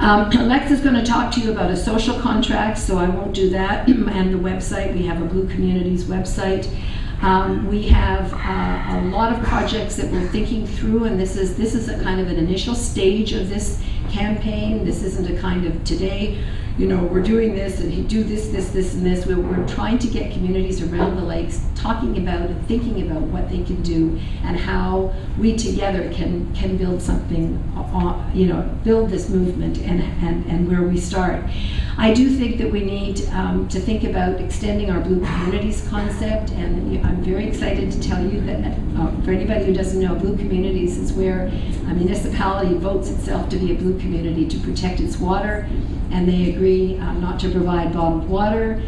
Alexa's going to talk to you about a social contract, so I won't do that. And the website, we have a Blue Communities website. We have a lot of projects that we're thinking through, and this is a kind of an initial stage of this campaign. This isn't a kind of today, you know, we're doing this and you do this, and this. We're trying to get communities around the lakes talking about and thinking about what they can do and how we together can build something, you know, build this movement and where we start. I do think that we need to think about extending our Blue Communities concept, and I'm very excited to tell you that for anybody who doesn't know, Blue Communities is where a municipality votes itself to be a blue community to protect its water, and they agree not to provide bottled water,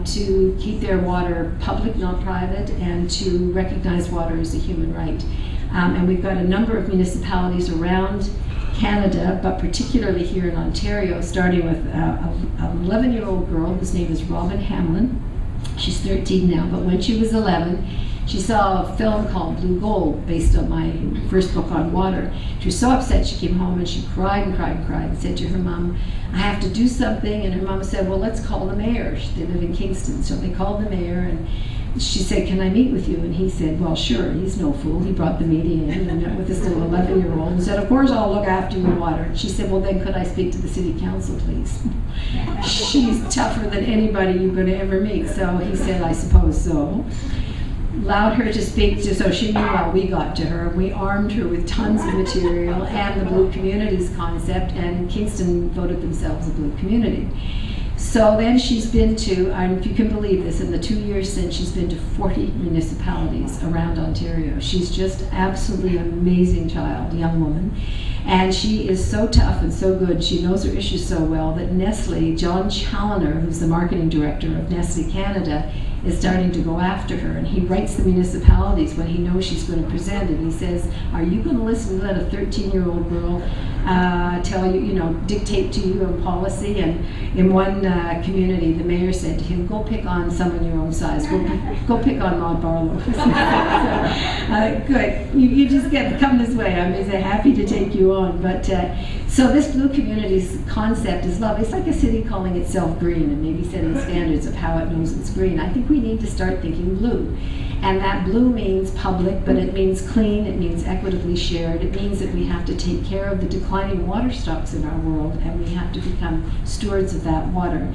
to keep their water public, not private, and to recognize water as a human right. And we've got a number of municipalities around Canada, but particularly here in Ontario, starting with an 11-year-old girl whose name is Robin Hamlin. She's 13 now, but when she was 11, she saw a film called Blue Gold, based on my first book on water. She was so upset, she came home and she cried and cried and cried and said to her mom, I have to do something. And her mom said, well, let's call the mayor. They live in Kingston. So they called the mayor, and she said, can I meet with you? And he said, well, sure. He's no fool. He brought the media in and met with this little 11-year-old and said, of course I'll look after your water. And she said, well, then could I speak to the city council, please? She's tougher than anybody you're going to ever meet. So he said, I suppose so. Allowed her to speak, so she knew how we got to her. We armed her with tons of material and the Blue Communities concept, and Kingston voted themselves a blue community. So then she's been to, and if you can believe this, in the 2 years since, she's been to 40 municipalities around Ontario. She's just absolutely an amazing child, young woman. And she is so tough and so good. She knows her issues so well that Nestle, John Challoner, who's the marketing director of Nestle Canada, is starting to go after her. And he writes the municipalities when he knows she's going to present, and he says, are you going to listen to let a 13-year-old girl tell you, you know, dictate to you on policy? And in one community, the mayor said to him, go pick on someone your own size. Go pick on Maude Barlow. Good. You just come this way. I'm happy to take you on. But so this Blue Communities concept is lovely. It's like a city calling itself green and maybe setting standards of how it knows it's green. I think we need to start thinking blue. And that blue means public, but it means clean, it means equitably shared, it means that we have to take care of the declining water stocks in our world, and we have to become stewards of that water.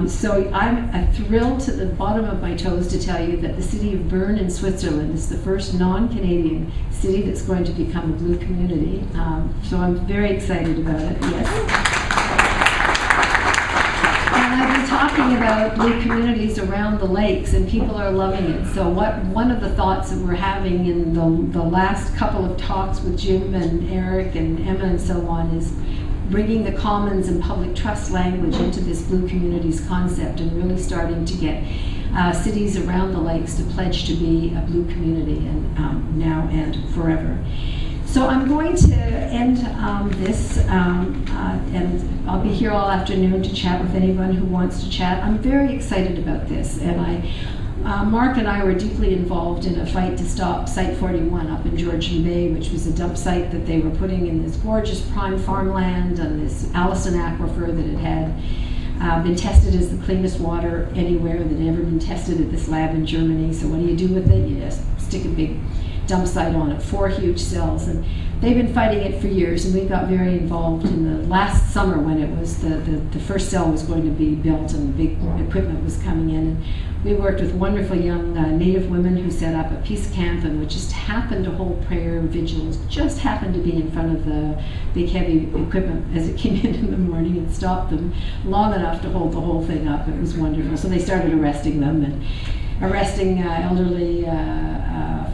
So I'm thrilled to the bottom of my toes to tell you that the city of Bern in Switzerland is the first non-Canadian city that's going to become a blue community. So I'm very excited about it, yes. Talking about blue communities around the lakes, and people are loving it. So one of the thoughts that we're having in the last couple of talks with Jim and Eric and Emma and so on is bringing the commons and public trust language into this blue communities concept and really starting to get cities around the lakes to pledge to be a blue community, and now and forever. So I'm going to end this, and I'll be here all afternoon to chat with anyone who wants to chat. I'm very excited about this, and Mark and I were deeply involved in a fight to stop Site 41 up in Georgian Bay, which was a dump site that they were putting in this gorgeous prime farmland on this Allison aquifer that had been tested as the cleanest water anywhere, that had ever been tested at this lab in Germany. So what do you do with it? You just stick a big dump site on it, 4 huge cells, and they've been fighting it for years, and we got very involved in the last summer when it was the first cell was going to be built and the big equipment was coming in, and we worked with wonderful young Native women who set up a peace camp and would just happen to hold prayer vigils, just happened to be in front of the big heavy equipment as it came in the morning and stopped them long enough to hold the whole thing up. It was wonderful. So they started arresting them and arresting elderly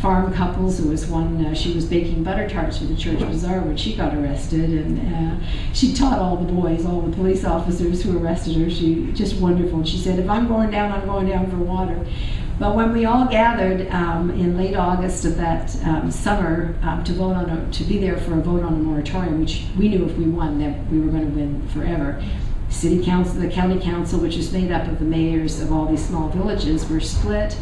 farm couples. There was one, she was baking butter tarts for the church bazaar when she got arrested, and she taught all the boys, all the police officers who arrested her. She just wonderful. And she said, if I'm going down, I'm going down for water. But when we all gathered in late August of that summer to vote on to be there for a vote on a moratorium, which we knew if we won that we were going to win forever. City council, the county council, which is made up of the mayors of all these small villages, were split.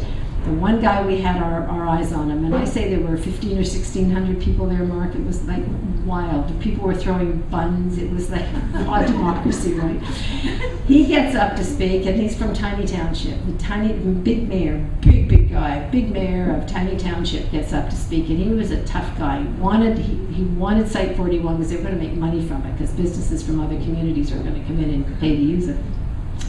The one guy, we had our eyes on him, and I say there were 15 or 1600 people there, Mark. It was like wild. People were throwing buns. It was like odd democracy, right? He gets up to speak, and he's from Tiny Township. The big mayor, big guy, big mayor of Tiny Township gets up to speak, and he was a tough guy. He wanted Site 41 because they were going to make money from it, because businesses from other communities are going to come in and pay to use it.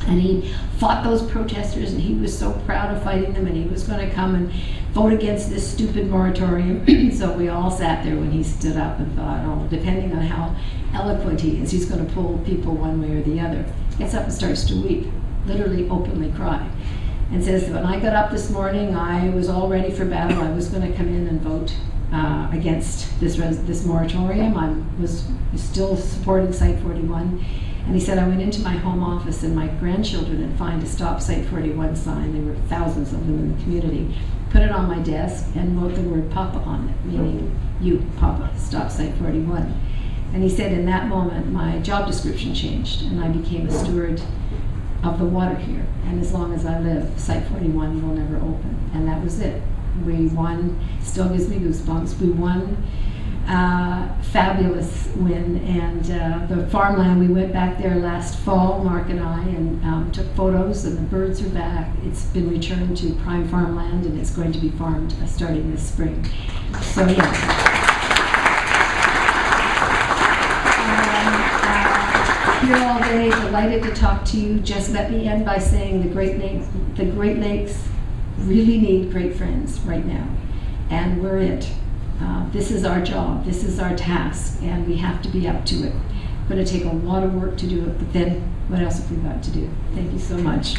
And he fought those protesters, and he was so proud of fighting them, and he was going to come and vote against this stupid moratorium. So we all sat there when he stood up and thought, oh, depending on how eloquent he is, he's going to pull people one way or the other. Gets up and starts to weep, literally openly cry, and says, when I got up this morning, I was all ready for battle. I was going to come in and vote against this moratorium. I was still supporting Site 41. And he said, I went into my home office and my grandchildren and find a Stop Site 41 sign. There were thousands of them in the community. Put it on my desk and wrote the word Papa on it, meaning you, Papa, Stop Site 41. And he said, in that moment, my job description changed, and I became a steward of the water here. And as long as I live, Site 41 will never open. And that was it. We won. Still gives me goosebumps. We won. Fabulous win, and the farmland, we went back there last fall, Mark and I, and took photos, and the birds are back. It's been returned to prime farmland, and it's going to be farmed starting this spring. So yeah. Here all day, delighted to talk to you. Just let me end by saying the Great Lakes really need great friends right now, and we're it. This is our job, this is our task, and we have to be up to it. It's going to take a lot of work to do it, but then what else have we got to do? Thank you so much.